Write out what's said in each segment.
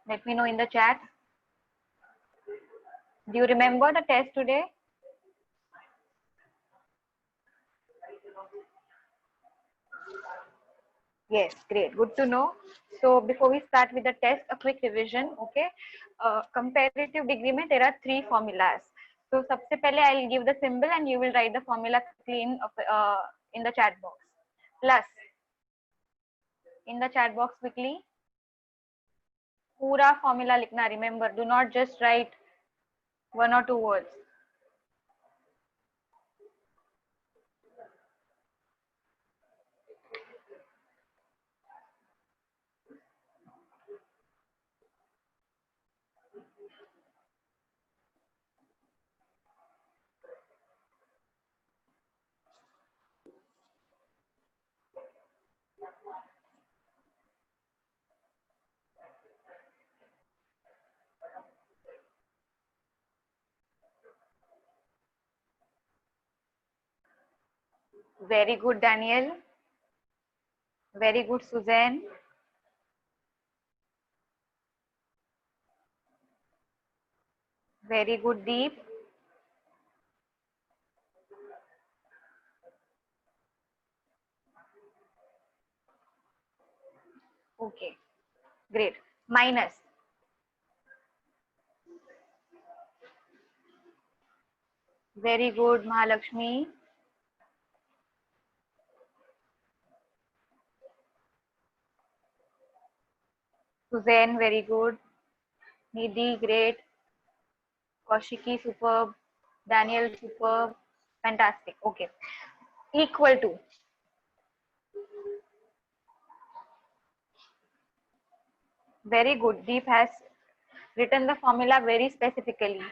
Let me know in the chat. Do you remember the test today? Yes, great. Good to know. So before we start with the test, a quick revision. Okay. Comparative degree में there are 3 formulas. So सबसे पहले I'll give the symbol and you will write the formula quickly in the chat box. Plus in the chat box quickly. पूरा formula लिखना. Remember, do not just write 1 or 2 words. Very good, Daniel. Very good, Suzanne. Very good, Deep. Okay, great. Minus. Very good, Mahalakshmi. Suzanne, very good. Nidhi, great. Kaushiki, superb. Daniel, superb. Fantastic. Okay. Equal to. Very good. Deep has written the formula very specifically.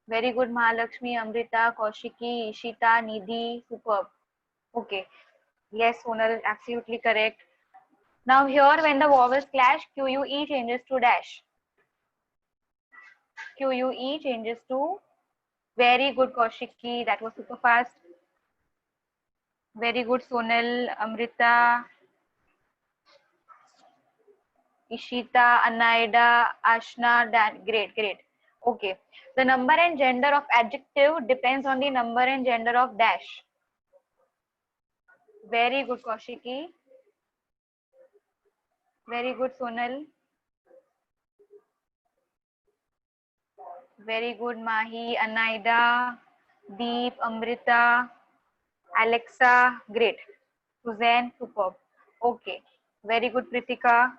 Very good, Mahalakshmi, Amrita, Kaushiki, Ishita, Nidhi, superb. Okay. Yes, Sonal, absolutely correct. Now here, when the vowels clash, QUE changes to dash. QUE changes to. Very good, Kaushiki. That was super fast. Very good, Sonal, Amrita, Ishita, Anaida, Ashna, Dan. Great, great. Okay. The number and gender of adjective depends on the number and gender of dash. Very good, Kaushiki. Very good, Sonal. Very good, Mahi, Anaida, Deep, Amrita, Alexa. Great. Suzanne, superb. Okay. Very good, Pritika.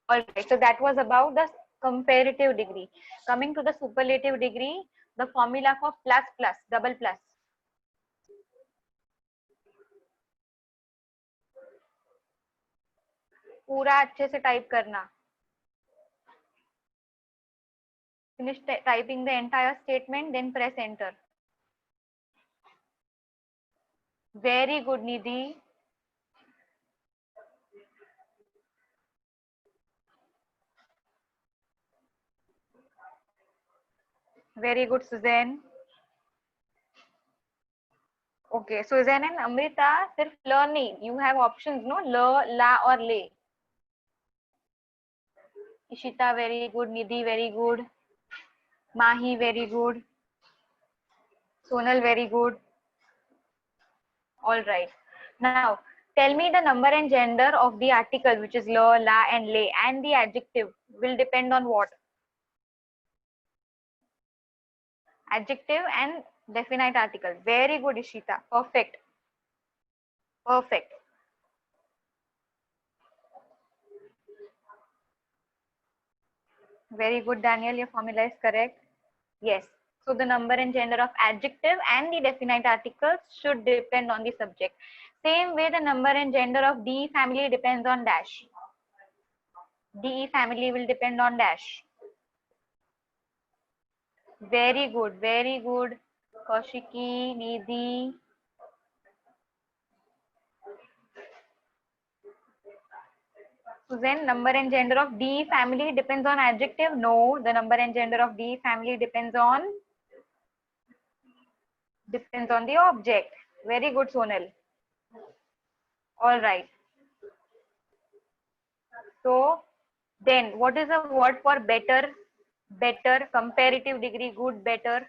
All right. So that was about the comparative degree. Coming to the superlative degree, the formula for plus plus, double plus. पूरा अच्छे से type करना. Finish typing the entire statement, then press enter. Very good, Nidhi. Very good, Suzanne. Okay, Suzanne and Amrita, सिर्फ ल नहीं. You have options, no? ल, la or le. Ishita, very good. Nidhi, very good. Mahi, very good. Sonal, very good. All right. Now, tell me the number and gender of the article, which is la, la, and le, and the adjective will depend on what? Adjective and definite article. Very good, Ishita. Perfect. Perfect. Very good, Daniel. Your formula is correct. Yes. So the number and gender of adjective and the definite articles should depend on the subject. Same way the number and gender of DE family depends on dash. DE family will depend on dash. Very good. Very good. Kaushiki, Nidhi. Suzanne, number and gender of DE family depends on adjective. No, the number and gender of DE family depends on the object. Very good, Sonal. All right. So Then what is the word for better? Better, comparative degree, good, better.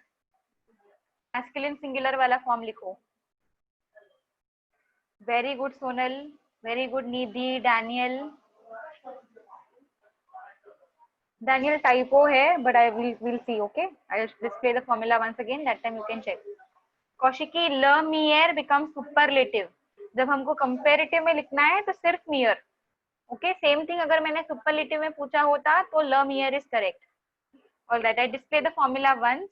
Masculine singular वाला form लिखो. Very good Sonal. Very good Nidhi, Daniel. Daniel typo है, but I will see. Okay, I will display the formula once again. That time you can check. Kaushiki, ल मियर becomes superlative. जब हमको comparative में लिखना है तो सिर्फ मियर. ओके, सेम थिंग अगर मैंने सुपरलेटिव में पूछा होता तो ल मियर is correct. Alright, I display the formula once.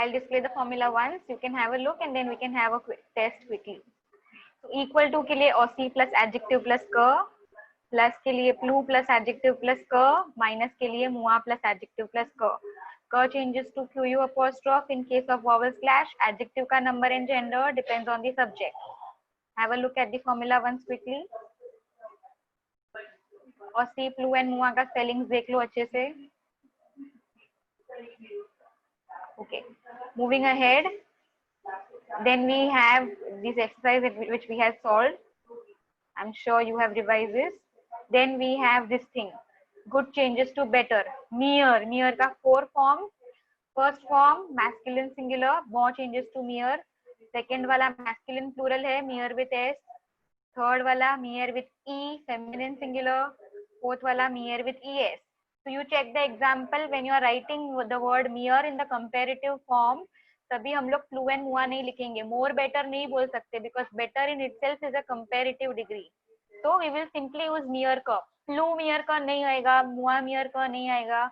I'll display the formula once. You can have a look and then we can have a quick test quickly. So equal to के लिए औसी plus adjective plus क, plus के लिए प्लू plus adjective plus क, minus के लिए मुआ plus adjective plus क. क changes to QU apostrophe in case of vowel clash. Adjective का number and gender depends on the subject. Have a look at the formula once quickly. औसी प्लू and मुआ का स्पेलिंग्स देख लो अच्छे से. Okay, moving ahead. Then we have this exercise which we have solved. I'm sure you have revised this. Then we have this thing. Good changes to better. Mere. Mere का 4 form. First form masculine singular. More changes to mere. Second वाला masculine plural है. Mere with s. Third वाला mere with e. Feminine singular. Fourth वाला mere with es. So you check the example when you are writing the word mere in the comparative form. तभी हम लोग flu and मुआ नहीं लिखेंगे. More better नहीं बोल सकते because better in itself is a comparative degree. तो वी विल सिंपली यूज मियर का. फ्लू मियर का नहीं आएगा, मुआ मियर का नहीं आएगा.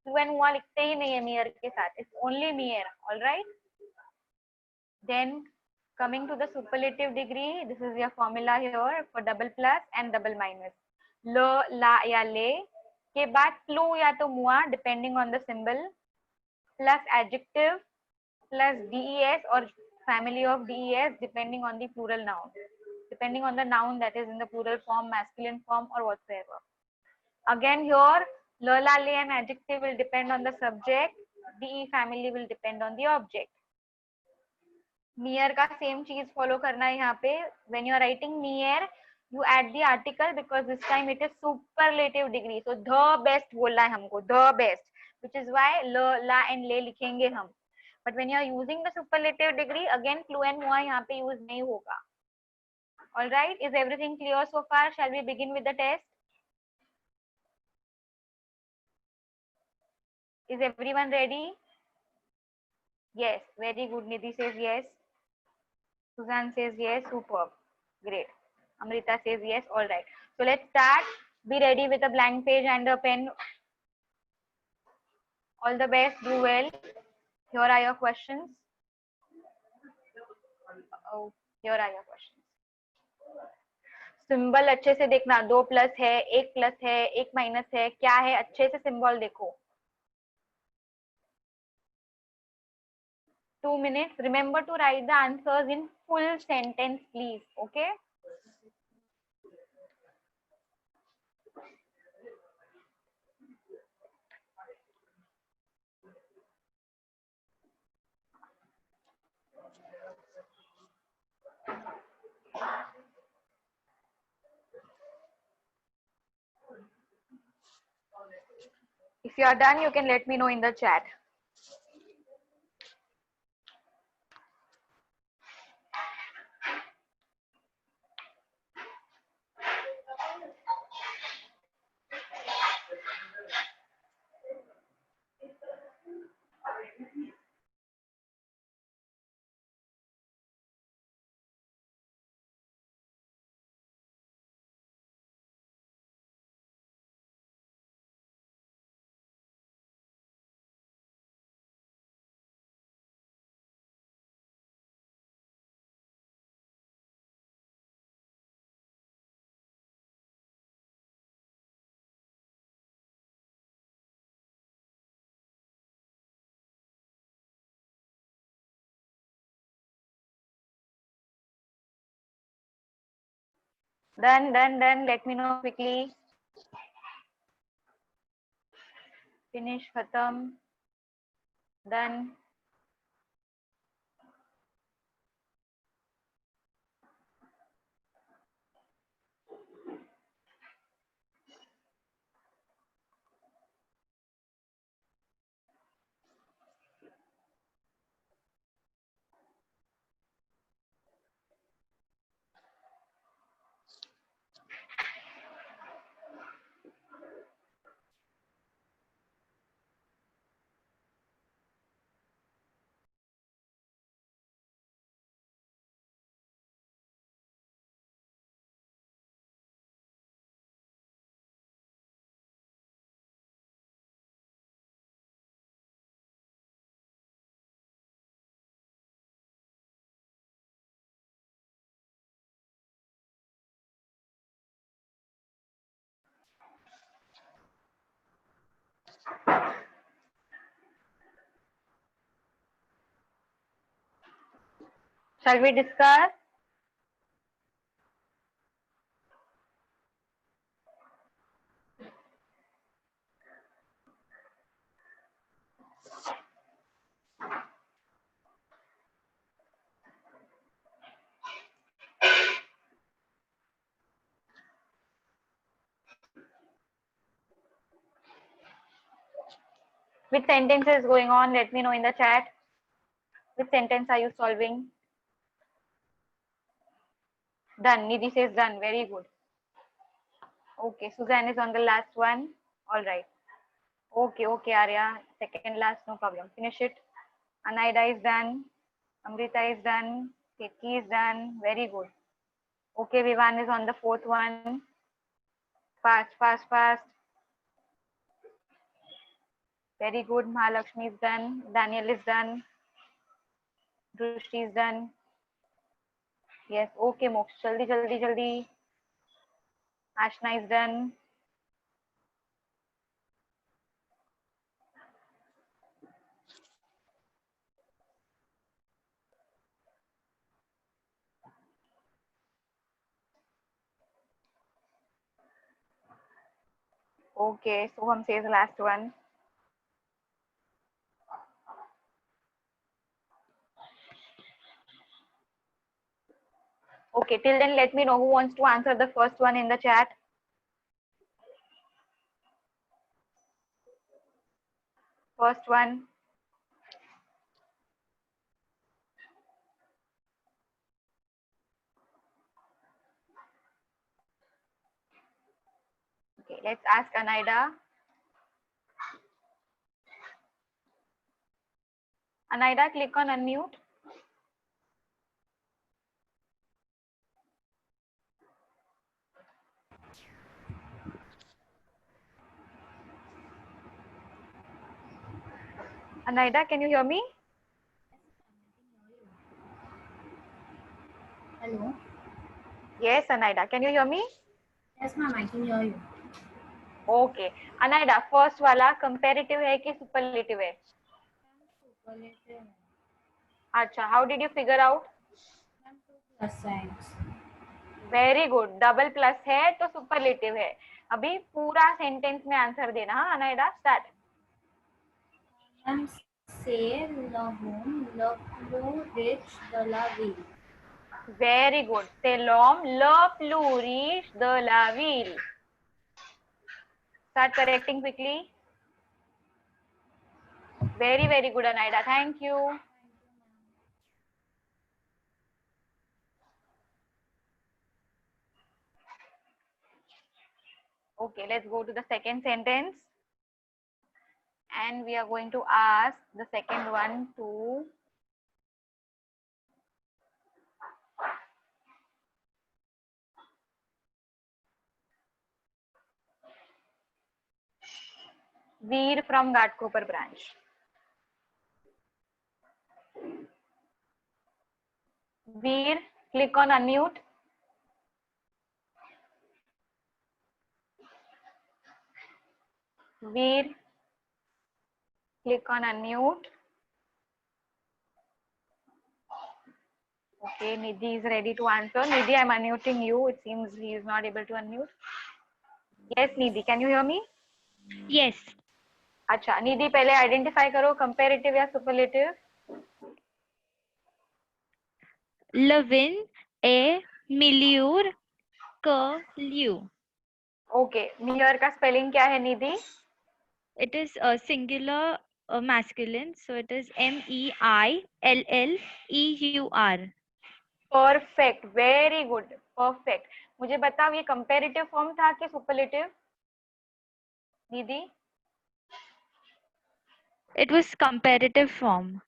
फ्लू एंड मुआ लिखते ही नहीं है मियर के साथ. इट्स ओनली मियर. Alright. Then coming to the superlative degree, this is your formula here for double plus and double minus. ल, ला या ले के बाद फ्लू या तो मुआ depending on the symbol, plus adjective plus des or family of des depending on the plural noun, depending on the noun that is in the plural form, masculine form or whatsoever. Again here, ल, ला, ले and adjective will depend on the subject, de family will depend on the object. Mere का same चीज follow करना है यहाँ पे. When you are writing mere, you add the article because this time it is superlative degree. So the best बोलना है हमको, the best, which is why ल, ला and ले लिखेंगे हम. But when you are using the superlative degree, again flu and moi यहाँ पे use नहीं होगा. All right, is everything clear so far? Shall we begin with the test? Is everyone ready? Yes, very good. Nidhi says yes. Suzanne says yes. Superb. Great. Amrita says yes. All right. So let's start. Be ready with a blank page and a pen. All the best. Do well. Here are your questions. Oh, here are your questions. Symbol अच्छे से देखना. 2 plus है, 1 plus है, 1 minus है, क्या है अच्छे से सिंबल देखो. 2 minutes. Remember to write the answers in full sentence, please. Okay. If you are done, you can let me know in the chat. Done. Let me know quickly. Finish. Khatam. Done. Shall we discuss? Which sentence is going on? Let me know in the chat. Which sentence are you solving? Done. Nidhi says done. Very good. Okay, Suzanne is on the last one. All right. Okay, okay, Arya. Second last, no problem. Finish it. Anaida is done. Amrita is done. Ketki is done. Very good. Okay, Vivan is on the fourth one. Fast, fast, fast. Very good. Mahalakshmi is done. Daniel is done. Drushti is done. Yes. Okay, Moksha. Jaldi, jaldi, jaldi. Ashna is done. Okay, Soham says the last one. Okay, till then let me know who wants to answer the first one in the chat. First one. Okay, let's ask Anaida. Anaida, click on unmute. Anaida, can you hear me? Hello. Yes, Anaida, can you hear me? Yes, ma'am, I can hear you. Okay, Anaida, first वाला comparative है कि superlative है? Superlative. अच्छा, how did you figure out? Ma'am, 2 plus signs. Very good, double plus है तो superlative है. अभी पूरा sentence में आंसर देना. हाँ, Anaida, start. Ma'am, say the home, the blue, rich, the lavil. Very good. Selom, le plurish, the lavil. Start correcting quickly. Very, very good, Anaida. Thank you. Okay, let's go to the second sentence. And we are going to ask the second one to Veer from Ghatkopar branch. Veer, click on unmute. Veer, click on unmute. Okay, Nidhi is ready to answer. Nidhi, I'm unmuting you. It seems he is not able to unmute. Yes, Nidhi, can you hear me? Yes. अच्छा, निधि पहले identify करो comparative या superlative. Levin, a milieu, क lieu. Okay, Miller का spelling क्या है निधि? It is a singular masculine, so it is MEILLEUR. Perfect, very good, perfect. मुझे बताओ ये कंपैरेटिव फॉर्म था कि superlative Nidhi? It was comparative form.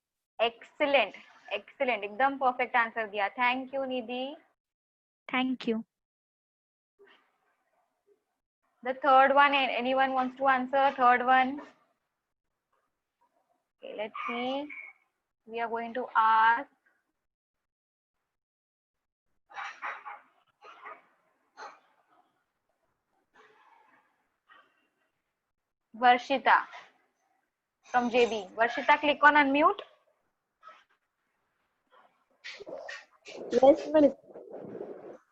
Excellent, excellent, एकदम परफेक्ट आंसर दिया. Thank you Nidhi. Thank you. The third one, anyone wants to answer? Third one. Okay, let's see. We are going to ask Varshita from JB. Varshita, click on unmute. Yes, miss.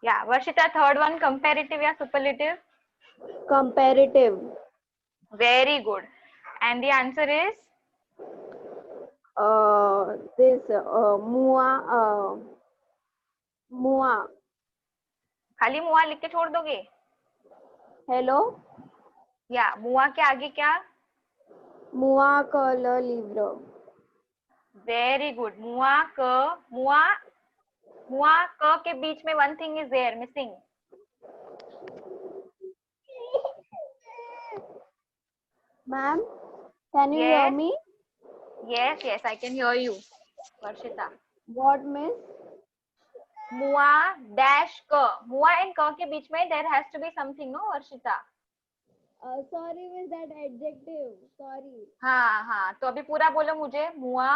Yeah, Varshita, third one, comparative या superlative? Comparative. Very good. And the answer is This mua. Mua. खाली मुआ लिख के छोड़ दोगे? Hello. या मुआ के आगे क्या? Mua ka le livre. Very good. मुआ क के बीच में one thing is there missing. Ma'am, can you hear Yes. me? Yes, I can hear you, Varshita. What, miss? मुआ डैश क. मुआ एंड क के बीच में there has to be something, no Varshita? Sorry, miss, that adjective. Sorry. हाँ, तो अभी पूरा बोलो मुझे. मुआ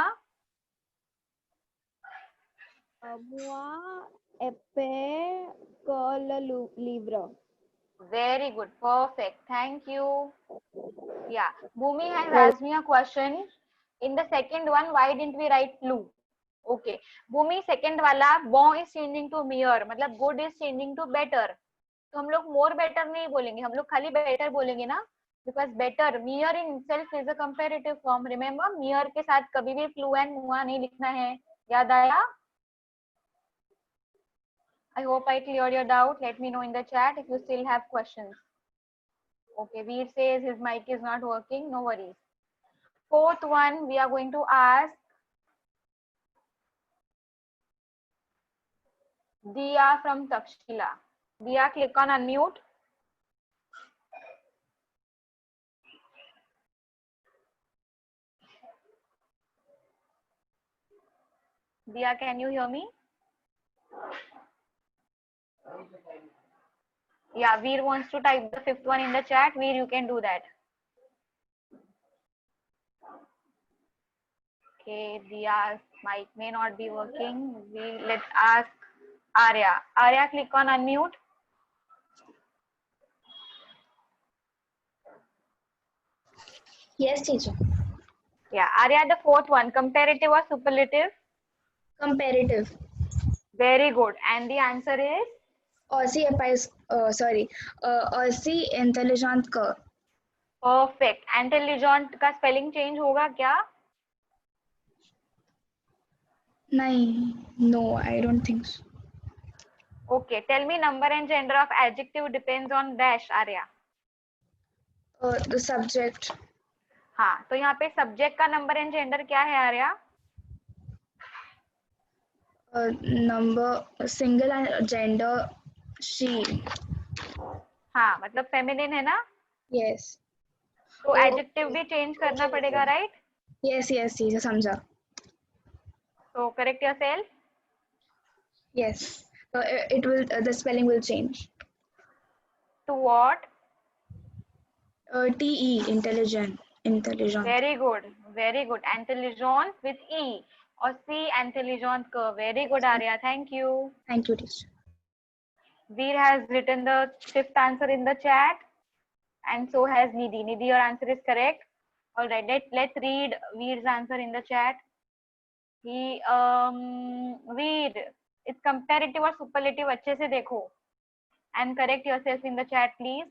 Moi épais que le livre. very good, perfect, thank you. Yeah, Bhumi has Well- asked me a question. In the second one, why didn't we write flu? Okay, Bhumi, second वाला bon is changing to mere, मतलब good is changing to better. तो हम लोग more better नहीं बोलेंगे, हम लोग खाली better बोलेंगे ना, because better mere in itself is a comparative form. Remember, mere के साथ कभी भी flu and mua नहीं लिखना है, याद आया? I hope I cleared your doubt. Let me know in the chat if you still have questions. Okay, Veer says his mic is not working. No worries. Fourth one, we are going to ask Dia from Takshila. Dia, click on unmute. Dia, can you hear me? Yeah, Veer wants to type the fifth one in the chat. Veer, you can do that. Okay, Dia's mic may not be working. Let's ask Arya. Arya, click on unmute. Yes, teacher. Yeah, Arya, the fourth one, comparative or superlative? Comparative. Very good. And the answer is? Aussie applies, Aussie intelligent का. Perfect. Intelligent का spelling change होगा क्या? नहीं, no, I don't think so. Okay, tell me number and gender of adjective depends on dash, Arya. The subject. हाँ, तो यहाँ पे subject का number and gender क्या है Arya? Number single and gender she. हाँ, मतलब feminine है ना? Yes. तो Oh, adjective भी change करना पड़ेगा, right? Yes, teacher, समझा. So correct yourself. Yes. It will. The spelling will change. To what? TE intelligent. Very good, very good. Intelligent with E or C intelligent का. Very good, Arya. Thank you. Thank you, teacher. Veer has written the fifth answer in the chat, and so has Nidhi. Nidhi, your answer is correct. All right, let's read Veer's answer in the chat. Veer, it's comparative or superlative? अच्छे से देखो and correct yourself in the chat, please.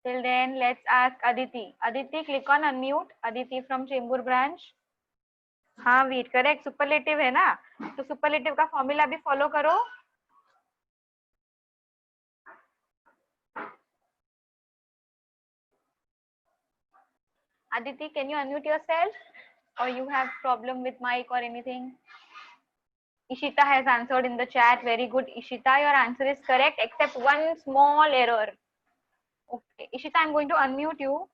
Till then, let's ask Aditi. Aditi, click on unmute. Aditi from Chembur branch. हाँ वीर, correct. Superlative है ना, तो superlative का formula भी follow करो. Aditi, can you unmute yourself, or you have problem with mic or anything? Ishita has answered in the chat. Very good, Ishita. Your answer is correct, except one small error. Okay, Ishita, I'm going to unmute you,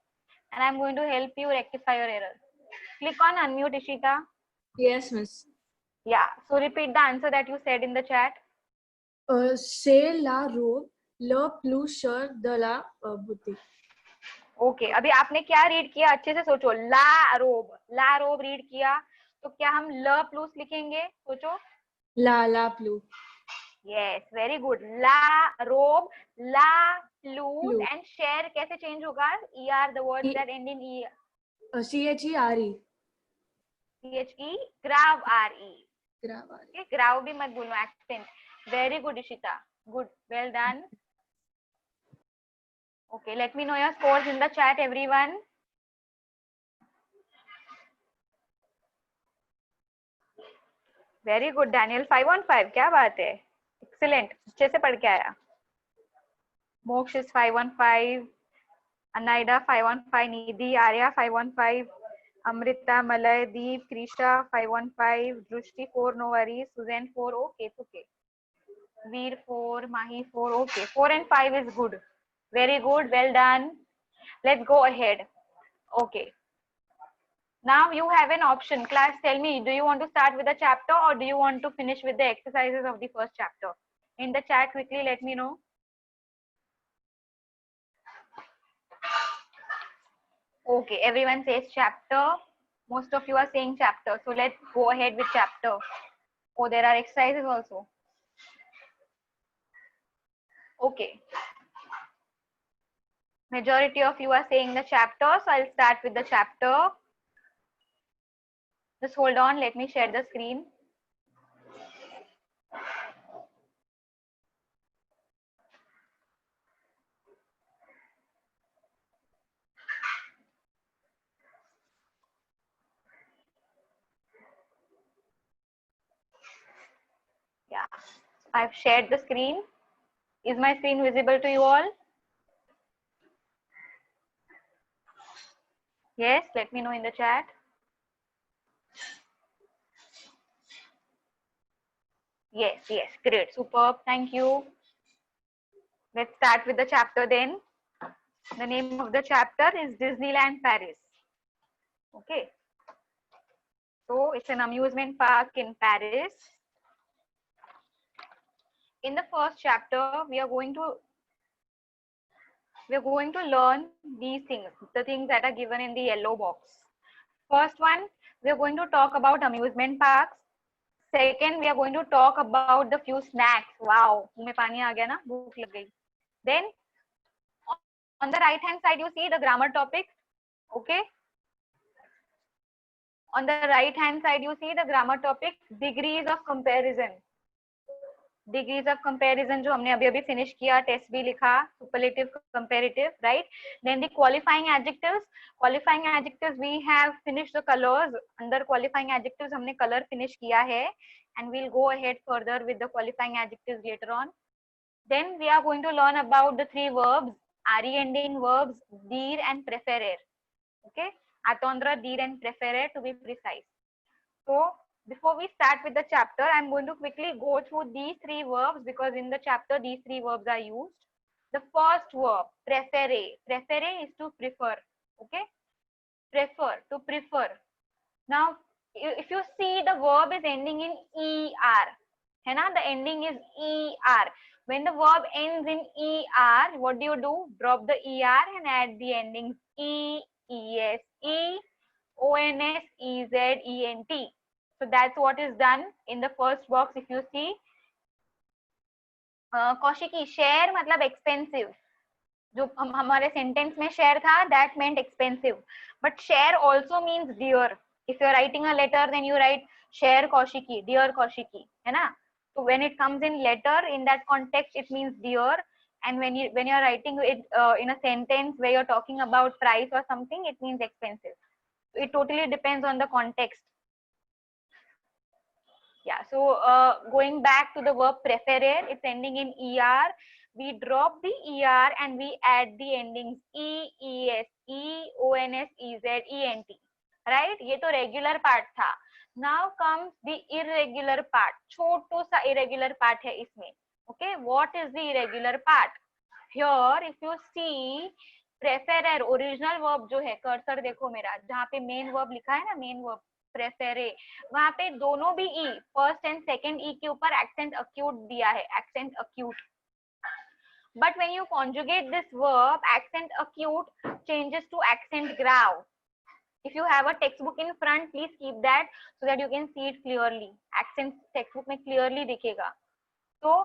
and I'm going to help you rectify your error. Click on unmute, Ishita. Yes, miss. Yeah. So repeat the answer that you said in the chat. C'est la robe le plus cher de la boutique. Okay, अभी आपने क्या read किया, अच्छे से सोचो. ला रोब read किया, तो क्या हम ल प्लूस लिखेंगे? सोचो. La plus. Yes, very good. ला रोब, ला प्लूस. Plus. एंड शेयर कैसे चेंज होगा? E R, the words that end in E. CHERE. CHE, grave RE. ग्रावारी. Okay, ग्राव भी मत बोलो, accent. Very good, Ishita. Good, well done. Okay, let me know your scores in the chat, everyone. Very good, Daniel. 5 on 5. क्या बात है? Excellent. अच्छे से पढ़ के आया. Moksh is 5 on 5. Anaida 5 on 5. Nidhi, Arya 5 on 5. Amrita, Malay, Deep, Krisha 5 on 5. Drushti 4, no worries. Suzanne 4, okay, it's okay. Veer 4, Mahi 4, okay. 4 and 5 is good. Very good, well done. Let's go ahead. Okay. Now you have an option. Class, tell me, do you want to start with the chapter or do you want to finish with the exercises of the first chapter? In the chat, quickly let me know. Okay, everyone says chapter. Most of you are saying chapter. So let's go ahead with chapter. Oh, there are exercises also. Okay. Majority of you are saying the chapter. So I'll start with the chapter. Just hold on. Let me share the screen. Yeah, I've shared the screen. Is my screen visible to you all? Yes, let me know in the chat. Yes, yes, great, superb, thank you. Let's start with the chapter then. The name of the chapter is Disneyland Paris. Okay. So it's an amusement park in Paris. In the first chapter, we are going to learn these things, the things that are given in the yellow box. First one, we are going to talk about amusement parks. Second, we are going to talk about the few snacks. Wow, मुंह में पानी आ गया ना, भूख लग गई. Then on the right hand side, you see the grammar topic. Okay. On the right hand side, you see the grammar topic, degrees of comparison. Degrees of comparison जो हमने अभी finish किया, test भी लिखा, superlative, comparative, right? Then the qualifying adjectives. Qualifying adjectives, we have finished the colors. Under qualifying adjectives, हमने color finish किया है, and we'll go ahead further with the qualifying adjectives later on. Then we are going to learn about the three verbs, re ending verbs, dir and preferer. Okay, attendre, dir and preferer to be precise. So before we start with the chapter, I'm going to quickly go through these three verbs because in the chapter these three verbs are used. The first verb, prefere. Prefere is to prefer. Okay, prefer, to prefer. Now if you see, the verb is ending in er. है ना? The ending is er. When the verb ends in er, what do? Drop the er and add the endings e, es, e, ons, ez, ent. So that's what is done in the first box. If you see, Kaushiki, share मतलब expensive. जो हमारे sentence में share था, that meant expensive. But share also means dear. If you are writing a letter, then you write share Kaushiki, dear Kaushiki, है ना? So when it comes in letter, in that context, it means dear. And when you are writing it in a sentence where you're talking about price or something, it means expensive. So it totally depends on the context. Yeah, so going back to the verb preferer, it's ending in er. We drop the er and we add the endings e, es, e, ons, ez, ent. Right? ये तो regular part था. Now comes the irregular part. छोटो सा irregular part है इसमें. Okay, what is the irregular part? Here, if you see, preferer original verb जो है, cursor देखो मेरा, जहाँ पे main verb लिखा है ना, main verb प्रेफेरे, वहां पे दोनों भी E, first and second E के ऊपर एक्सेंट अक्यूट दिया है, accent acute. But when you conjugate this verb, accent acute changes to accent grave. If you have a textbook in front, please keep that so that you can see it clearly. Accent textbook में clearly दिखेगा. तो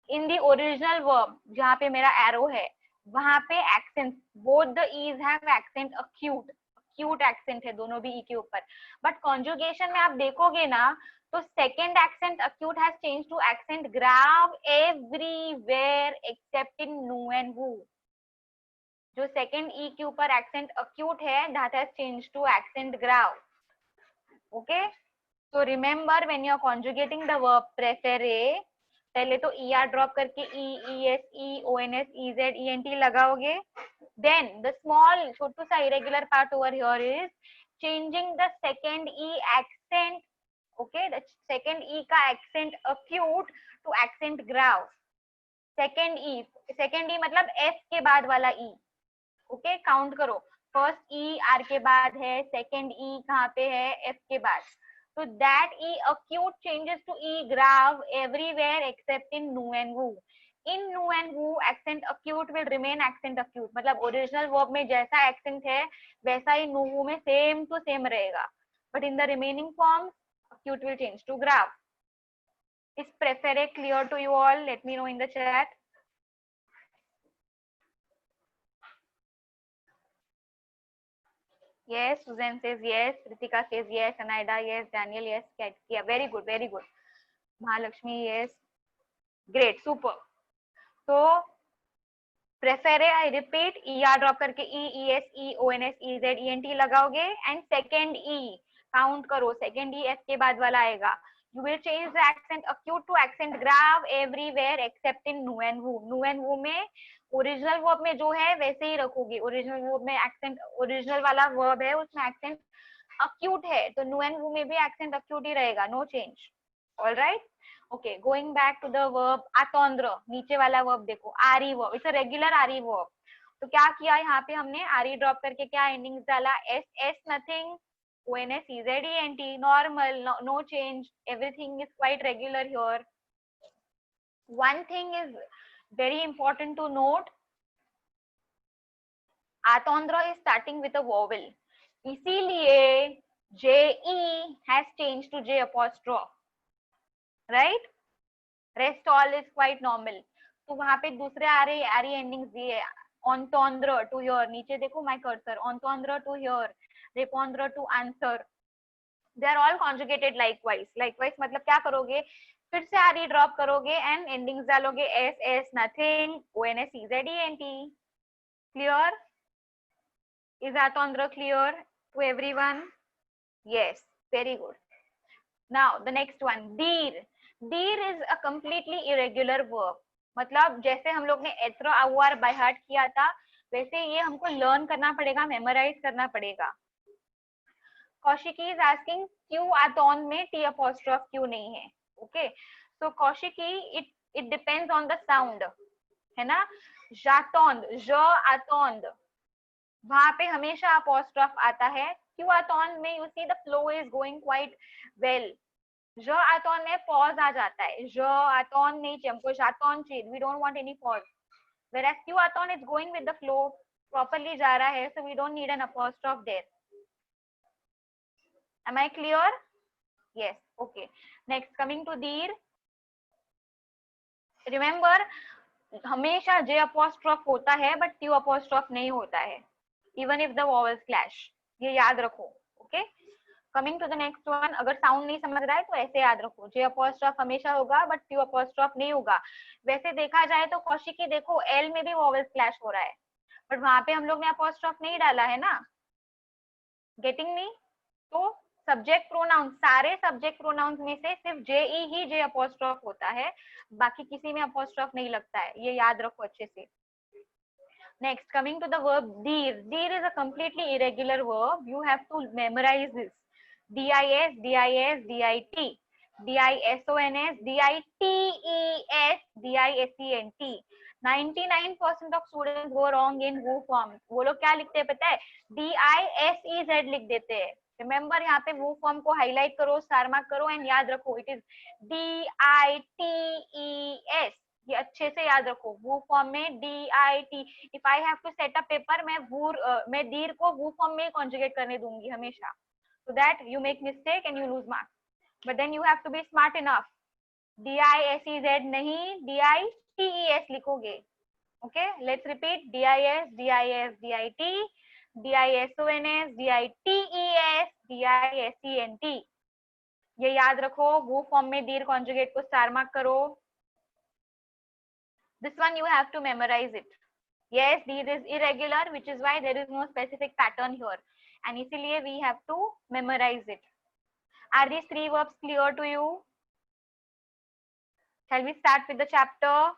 in the original verb जहाँ पे मेरा arrow है, वहां पे accent, both the E's have accent acute. Cute accent है दोनों भी ई के ऊपर. बट कॉन्जुगेशन में आप देखोगे ना, तो second accent acute has changed to accent grave everywhere except in nu and vu. जो second e के ऊपर accent acute है, that has changed to accent grave. Okay, so remember when you are conjugating the verb prefere, पहले तो er drop करके e, es, e, ons, ez, ent लगाओगे. Then the small छोटू सा irregular part over here is changing the second e accent. Okay, the second e का accent acute to accent grave. Second e मतलब s के बाद वाला e. Okay, count करो. First e r के बाद है, second e कहाँ पे है, f के बाद. So that e acute changes to e grave everywhere except in nu and vu. In nu and vu, accent acute will remain accent acute. मतलब original verb में जैसा accent है, वैसा ही nu vu में same to same रहेगा. But in the remaining forms, acute will change to grave. Is prefere clear to you all? Let me know in the chat. Yes, Susan says yes. Ritika says yes. Anaida yes. Daniel yes. Yeah, very good, very good. Mahalakshmi yes. Great, super. So prefere, I repeat, er drop करके e, es, e, ons, ez, ent लगाओगे and second e count करो. Second e f के बाद वाला आएगा. You will change the accent acute to accent grave everywhere except in nu and vu. Nu and vu में original verb में जो है वैसे ही रखोगे. ओरिजिनल वर्ब में एक्सेंट, ओरिजिनल वाला वर्ब है उसमें एक्सेंट अक्यूट है, तो नु एंड वू में भी एक्सेंट अक्यूट ही रहेगा. No change. Alright, okay. Going back to the verb अतोंद्र. नीचे वाला वर्ब देखो, आरी वर्ब. इट्स अ रेगुलर आरी वर्ब. तो क्या किया यहाँ पे हमने, आरी ड्रॉप करके क्या एंडिंग डाला, S S nothing, ONS EZENT, normal, no change, everything is quite regular here. One thing is very important to note, Atondra is starting with a vowel. इसीलिए JE has changed to J apostrophe, right? Rest all is quite normal. तो वहां पे दूसरे आरी endings दिए, entendre to hear. नीचे देखो my cursor, entendre to hear, répondre to answer. They are all conjugated likewise. Likewise मतलब क्या करोगे, फिर से आरी ड्रॉप करोगे एंड एंडिंग्स डालोगे S S nothing, ONS EZENT. Clear? Is Atondra clear to everyone? Yes, very good. Now the next one, deer. Deer is a completely irregular verb. मतलब जैसे हम लोग ने एत्रो आवर बाय हार्ट किया था, वैसे ये हमको लर्न करना पड़ेगा, मेमोराइज करना पड़ेगा. कौशिकी is asking क्यों आतोन में टी अपोस्ट्रोफ क्यों नहीं है. Okay, so Kaushiki, it depends on the sound, है ना. जातोंद, ज आतोंद, वहां पे हमेशा अपोस्ट्रोफ आता है. क्यों आतोन में you see the flow is going quite well. ज आतोन में पॉज आ जाता है. ज आतोन नहीं चाहिए हमको, जातोन चाहिए. We don't want any pause. whereas क्यों आतोन is going with the flow, properly जा रहा है, so we don't need an apostrophe there. Am I clear? Yes. Okay. Next, coming to deer. Remember, हमेशा J apostrophe होता है, but Q apostrophe नहीं होता है. Even if the vowels clash. ये याद रखो. Okay. Coming to the next one. अगर sound नहीं समझ रहा है तो ऐसे याद रखो. J apostrophe हमेशा होगा, but Q apostrophe नहीं होगा. वैसे देखा जाए तो कौशिकी देखो, L में भी vowels clash हो रहा है, but वहां पे हम लोग ने apostrophe नहीं डाला है ना. Getting me? तो सब्जेक्ट प्रोनाउन, सारे सब्जेक्ट प्रोनाउंस में से सिर्फ JE ही J अपोस्ट्रोफ होता है, बाकी किसी में अपोस्ट्रोफ नहीं लगता है. ये याद रखो अच्छे से. Next, coming to the verb deer. Deer is a completely irregular verb. You have to memorize this. DIS, DIS, DIT, DISONS, DITES, DISENT. 99% of students go wrong in who form. वो लोग क्या लिखते हैं पता है, DISEZ लिख देते हैं. रिमेम्बर, यहाँ पे वो फॉर्म को हाईलाइट करो, स्टार मार्क करो एंड याद रखो, इट इज DITES. ये अच्छे से याद रखो. वो फॉर्म में DIT. If I have to set a paper, मैं दीर को वो फॉर्म में कॉन्जुगेट करने दूंगी हमेशा, so that you make mistake and you lose marks. But then you have to be smart enough. DISEZ नहीं, DITES लिखोगे. Okay, let's repeat. DIS, DIS, DIT, DISONS, DITES, DISENT. ये याद रखो, वो फॉर्म में दीर्घ कॉन्जुगेट को स्टार मार्क करो. This one you have to memorize it. Yes, these is irregular, which is why there is no specific pattern here, and इसीलिए we have to memorize it. Are these three verbs clear to you? Shall we start with the chapter?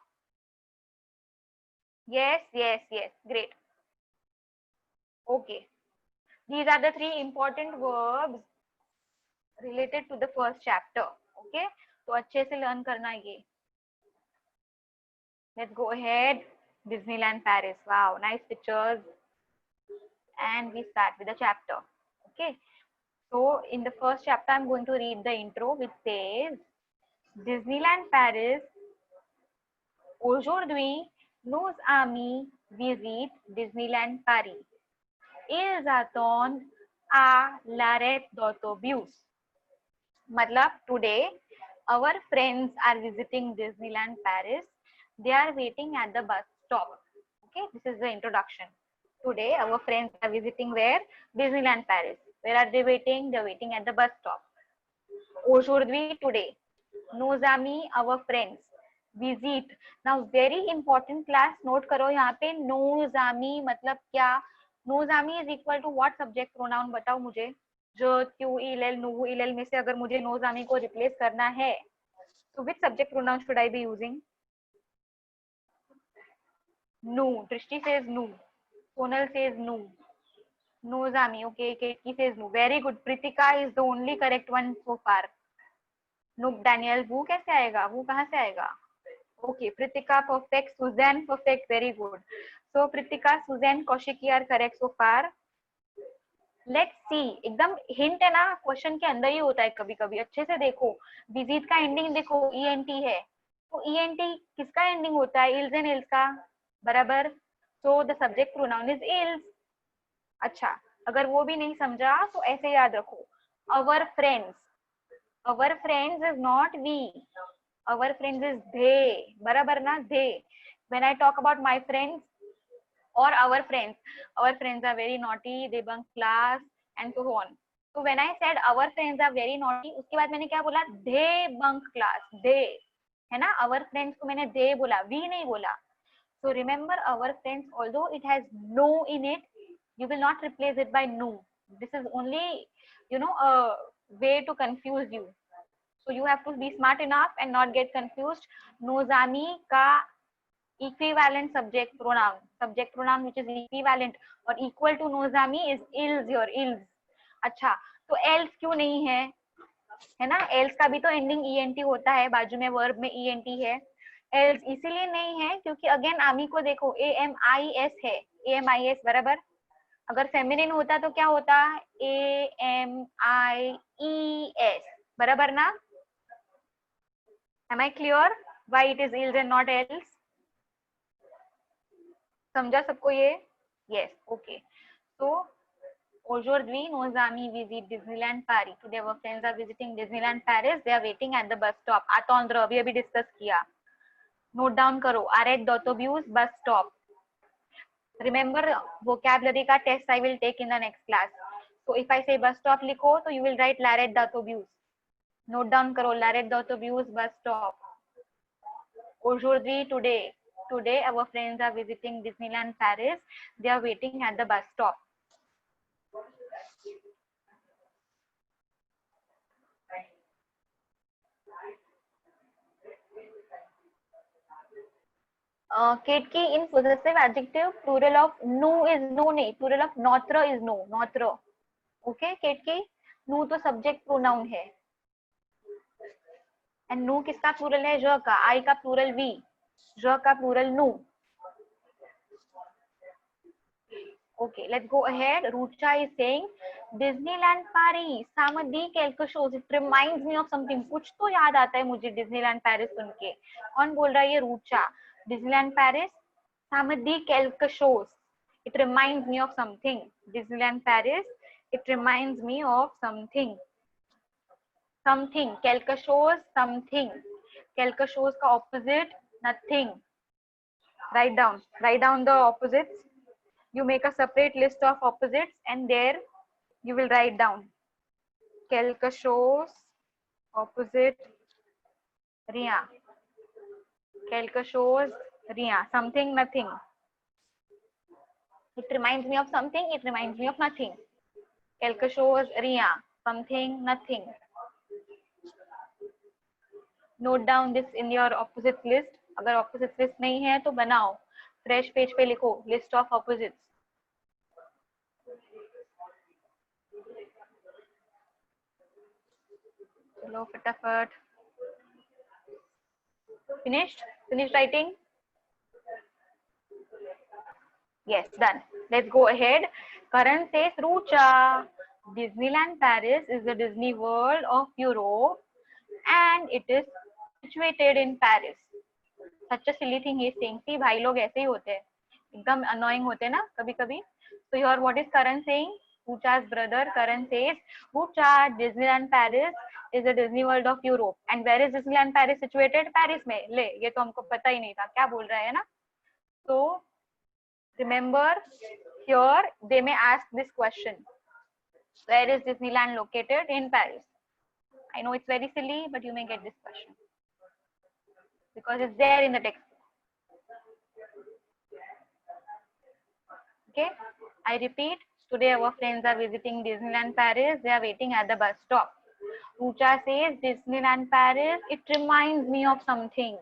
Yes, yes, yes. Great. Okay. These are the three important verbs related to the first chapter. Okay. तो अच्छे से learn करना ये. Let's go ahead. Disneyland Paris. Wow, nice pictures. And we start with the chapter. Okay. So in the first chapter, I'm going to read the intro, which says, Disneyland Paris. Aujourd'hui, nos amis visitent Disneyland Paris. Ils attendent à l'arrêt d'autobus. Matlab, today, our friends are visiting Disneyland Paris. They are waiting at the bus stop. Okay, this is the introduction. Today, our friends are visiting where? Disneyland Paris. Where are they waiting? They're waiting at the bus stop. Aujourd'hui, today. Nos amis, our friends. Visit. Now, very important class. Note करो यहाँ पे nos amis मतलब क्या? Nos amis is equal to what subject pronoun? बताओ मुझे. जो Q इल नु इल में से अगर मुझे nos amis को रिप्लेस करना है, तो which subject pronoun should I be using? Nu. Drishti says nu. Sonal says nu. Nos amis. Okay. Ketki says nu. Very good. Pritika is the only correct one so far. Nook Daniel. वो कैसे आएगा? वो कहाँ से आएगा? Okay. Pritika perfect. Suzanne perfect. Very good. So Pritika, Suzanne, Kaushiki are correct so far. Let's see. एकदम hint है ना, क्वेश्चन के अंदर ही होता है कभी कभी. अच्छे से देखो. विजिट का एंडिंग देखो, ENT है. तो ENT किसका एंडिंग होता है? इल्स एंड इल्स का. बराबर. So the subject pronoun is ills. अच्छा, अगर वो भी नहीं समझा तो ऐसे याद रखो. Our friends. Our friends is not we. Our friends is they. बराबर ना? They. When I talk about my friends or our friends are very naughty, they bunk class and so on. So when I said our friends are very naughty, उसके बाद मैंने क्या बोला? They bunk class. They, है ना? Our friends को मैंने they बोला, we नहीं बोला. So remember, our friends, although it has no in it, you will not replace it by no. This is only, a way to confuse you. So you have to be smart enough and not get confused. Nos amis का equivalent subject pronoun which is equivalent or equal to nos amis is ils or ils. अच्छा, तो else क्यों नहीं है ना? else का भी तो ending ENT होता है, बाजू में verb में ENT है. else इसीलिए नहीं है क्योंकि अगेन आमी को देखो, AMIS है, AMIS बराबर. अगर फेमिनिन होता तो क्या होता? AMIES बराबर ना? Am I clear why it is ils and not else? समझा सबको ये? Yes, okay. So aujourd'hui nos amis visitent Disneyland Paris. Today our friends are visiting Disneyland Paris. They are waiting at the bus stop. Attendre अभी discuss किया. Note down करो. Arrêt d'autobus, bus stop. Remember vocabulary का test I will take in the next class. So if I say bus stop लिखो तो you will write l'arrêt d'autobus. Note down करो l'arrêt d'autobus, bus stop. Aujourd'hui, today our friends are visiting Disneyland Paris. They are waiting at the bus stop. Ketki, in possessive adjective, plural of nu is no नहीं, plural of notre is no, notre. Okay, Ketki, nu तो subject pronoun है. And nu किसका plural है? je का. I का plural we. je का plural nu. Okay, let's go ahead. Rucha is saying Disneyland Paris. Ça me dit quelque chose. It reminds me of something. कुछ तो याद आता है मुझे Disneyland Paris सुन के. कौन बोल रहा है ये? Rucha. Disneyland Paris. Ça me dit quelque chose. It reminds me of something. Disneyland Paris. It reminds me of something. Something. Quelque chose. Something. Quelque chose का opposite. Nothing. Write down. Write down the opposites. You make a separate list of opposites and there you will write down quelque chose, opposite Ria. Quelque chose, Ria. Something, nothing. It reminds me of something, it reminds me of nothing. Quelque chose, Ria. Something, nothing. Note down this in your opposites list. अगर opposites list नहीं है तो बनाओ. Fresh page पे लिखो list of opposites. चलो फटाफट. Finished? Finished writing? Yes, done. Let's go ahead. Karan says, Rucha, Disneyland Paris is the Disney World of Europe and it is situated in Paris. Such a silly thing he is saying. See, भाई लोग ऐसे ही होते हैं. एकदम annoying होते हैं ना कभी कभी. So here what is Karan saying? Rucha's brother Karan says, Rucha, Disneyland Paris is the Disney World of Europe. And where is Disneyland Paris situated? Paris में. ले, ये तो हमको पता ही नहीं था. क्या बोल रहा है ना? So remember, here they may ask this question. Where is Disneyland located? In Paris. I know it's very silly, but you may get this question. Because it's there in the text. Okay, I repeat, today our friends are visiting Disneyland Paris. They are waiting at the bus stop. Rucha says, Disneyland Paris, it reminds me of something.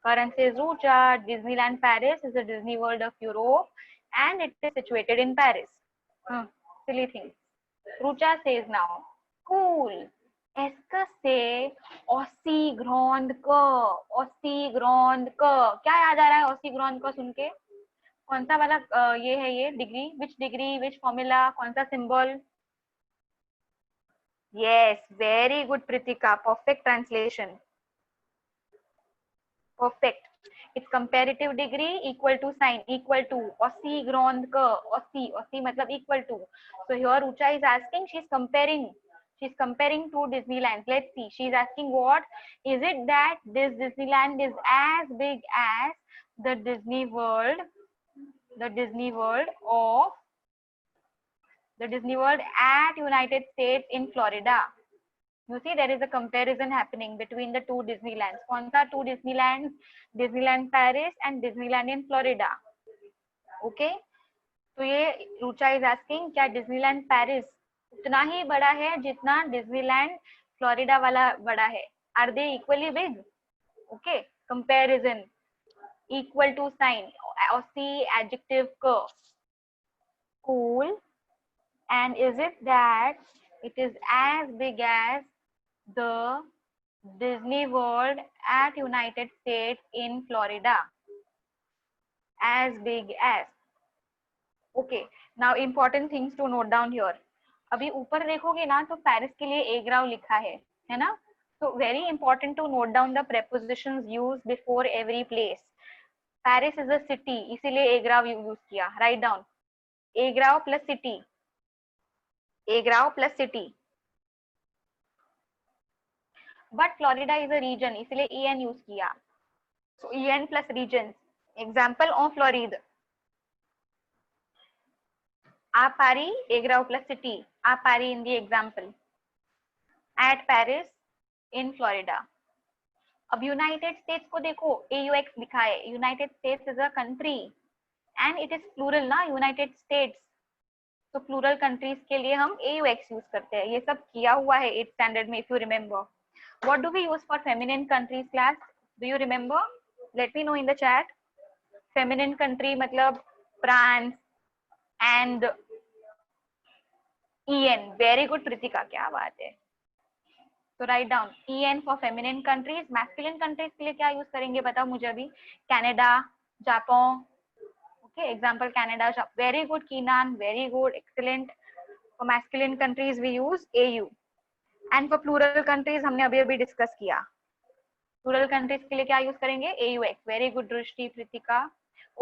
Karan says, Rucha, Disneyland Paris is the Disney World of Europe and it is situated in Paris. Silly thing. Rucha says now, cool. Est-ce que c'est aussi grande que? Aussi grande que? क्या याद आ रहा है aussi grande que सुन के? कौन सा वाला ये है ये degree? Which degree? Which formula? कौन सा symbol? Yes, very good Pritika. Perfect translation. Perfect. It's comparative degree equal to sign equal to aussi grande que aussi मतलब equal to. So here Rucha is asking, she's comparing two Disneylands. Let's see, she's asking what is it that this Disneyland is as big as the Disney World at United States in Florida. You see, there is a comparison happening between the two Disneylands. कौन सा two Disneylands? Disneyland Paris and Disneyland in Florida. Okay? तो ये Rucha is asking, क्या Disneyland Paris उतना ही बड़ा है जितना Disneyland Florida वाला बड़ा है? Are they equally big? Okay? Comparison. Equal to sign. Aussi adjective que. Cool. And is it that it is as big as the Disney World at United States in Florida? As big as. Okay, now important things to note down here. अभी ऊपर देखोगे ना तो Paris के लिए ए ग्राव लिखा है ना? So very important to note down the prepositions used before every place. Paris is a city, इसीलिए ए ग्राव यूज किया. Write down. A grave plus city. A grave plus city. But Florida is a region, इसलिए EN use किया. So EN plus regions. Example on Florida. A Paris, A grave plus city. A Paris in the example. At Paris in Florida. अब United States को देखो, AUX लिखा है. United States is a country and it is plural ना, United States. तो plural countries के लिए हम AUX यूज करते हैं. ये सब किया हुआ है 8th स्टैंडर्ड में, if you remember. What do we use for feminine countries class? Do you remember? Let me know in the chat. Feminine country मतलब France and EN. Very good Pritika, क्या बात है. तो write down EN for feminine countries. Masculine countries के लिए क्या use करेंगे बताओ मुझे अभी? Canada, Japan. Okay, example Canada. Very good, Keenan. Very good, excellent. For masculine countries we use AU. And for plural countries हमने अभी डिस्कस किया. Plural countries के लिए क्या यूज करेंगे? AUX. Very good, दृष्टि, प्रीतिका.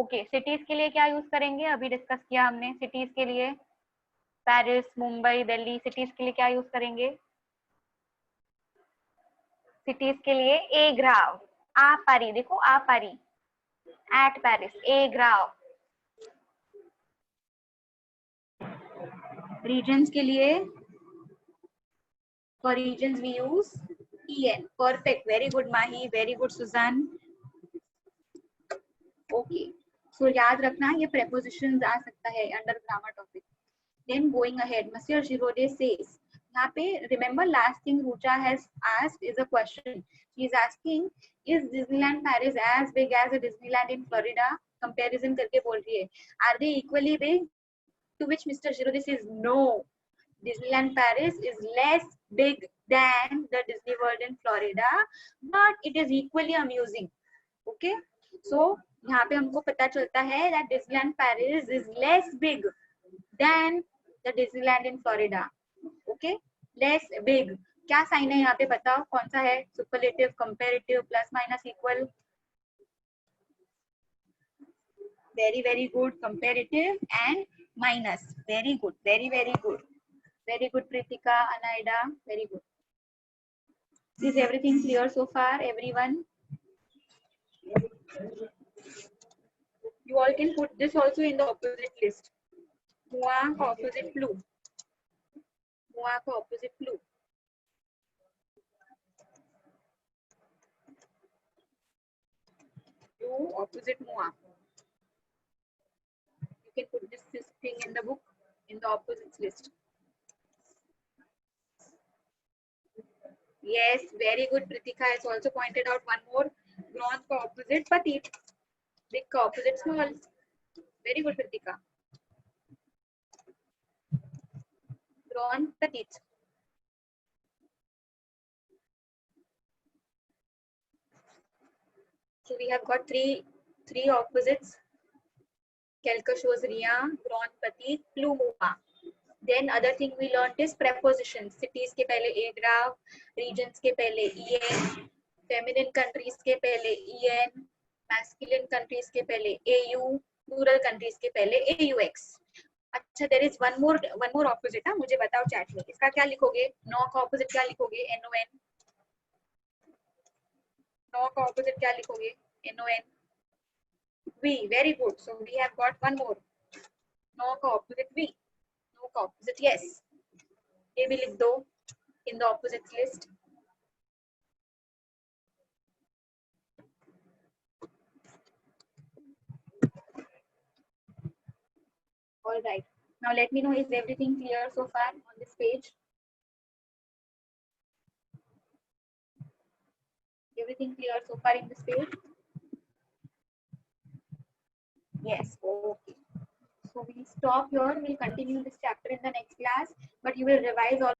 Okay, cities के लिए क्या यूज करेंगे? अभी डिस्कस किया हमने. Cities के लिए पेरिस, मुंबई, दिल्ली. Cities के लिए क्या यूज करेंगे? Cities के लिए A ग्राव. आ पारी, देखो आ पारी. At Paris, A ग्राव. Regions के लिए, for regions we use en. Perfect. Very good, Mahi. Very good, Suzanne. Okay. So याद रखना ये prepositions आ सकता है under grammar topic. Then going ahead, Monsieur Giraudet says, यहाँ पे remember last thing Rucha has asked is a question. She is asking, is Disneyland Paris as big as a Disneyland in Florida? Comparison करके बोल रही है. Are they equally big? To which Mr. Giraudet says, no. Disneyland Paris is less big than the Disney World in Florida, but it is equally amusing. Okay? So यहाँ पे हमको पता चलता है that Disneyland Paris is less big than the Disneyland in Florida. Okay? Less big. क्या sign है यहाँ पे बताओ कौन सा है? Superlative, comparative, plus minus equal. Very very good. Comparative and minus. Very good. Very very good. Very good, Pritika, Anaida. Very good. Is everything clear so far, everyone? You all can put this also in the opposite list. Mua ka opposite flu. Mua ka opposite flu. Flu opposite mua. You can put this thing in the book in the opposites list. Yes, very good. Pritika has also pointed out one more. Grand ka opposite petite. Big ka opposite small. Very good, Pritika. Grand petite. So we have got three opposites. Quelque chose, rien, grand petite, plus mouvement. Then other thing we learned is prepositions. Cities के पहले agrav, regions के पहले en, feminine countries के पहले en, masculine countries के पहले au, plural countries के पहले aux. अच्छा, there is one more opposite. हाँ, मुझे बताओ chat में. इसका क्या लिखोगे? No का opposite क्या लिखोगे? non. No का opposite क्या लिखोगे? non. We. Very good. So we have got one more. No का opposite we. No का opposite yes. ये भी लिख दो in the opposites list. All right. Now let me know, is everything clear so far on this page? Everything clear so far in this page? Yes. Okay. So we stop here. We'll continue this chapter in the next class, but you will revise all